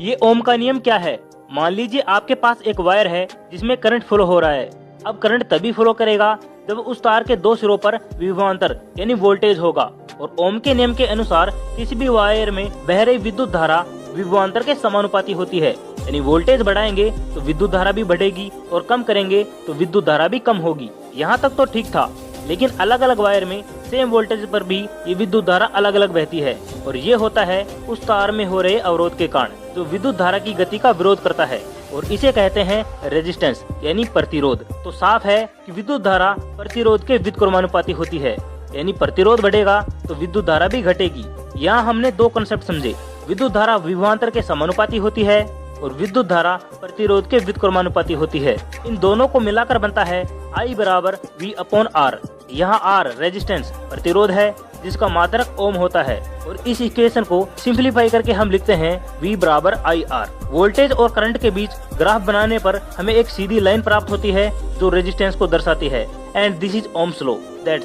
ये ओम का नियम क्या है? मान लीजिए आपके पास एक वायर है जिसमें करंट फ्लो हो रहा है। अब करंट तभी फ्लो करेगा जब उस तार के दो सिरों पर विभवांतर यानी वोल्टेज होगा। और ओम के नियम के अनुसार किसी भी वायर में बह रही विद्युत धारा विभवांतर के समानुपाती होती है। यानी वोल्टेज बढ़ाएंगे तो विद्युत धारा भी बढ़ेगी और कम करेंगे तो विद्युत धारा भी कम होगी। यहाँ तक तो ठीक था, लेकिन अलग अलग वायर में सेम वोल्टेज पर भी ये विद्युत धारा अलग अलग बहती है। और ये होता है उस तार में हो रहे अवरोध के कारण जो विद्युत धारा की गति का विरोध करता है, और इसे कहते हैं रेजिस्टेंस यानी प्रतिरोध। तो साफ है कि विद्युत धारा प्रतिरोध के व्युत्क्रमानुपाती होती है। यानी प्रतिरोध बढ़ेगा तो विद्युत धारा भी घटेगी। यहाँ हमने दो कंसेप्ट समझे, विद्युत धारा विभवांतर के समानुपाती होती है और विद्युत धारा प्रतिरोध के व्युत्क्रमानुपाती होती है। इन दोनों को मिलाकर बनता है I बराबर V/R। यहाँ R रेजिस्टेंस प्रतिरोध है जिसका मात्रक ओम होता है, और इस इक्वेशन को सिंपलीफाई करके हम लिखते हैं V बराबर IR। वोल्टेज और करंट के बीच ग्राफ बनाने पर हमें एक सीधी लाइन प्राप्त होती है जो रेजिस्टेंस को दर्शाती है। And this is Ohm's law. That's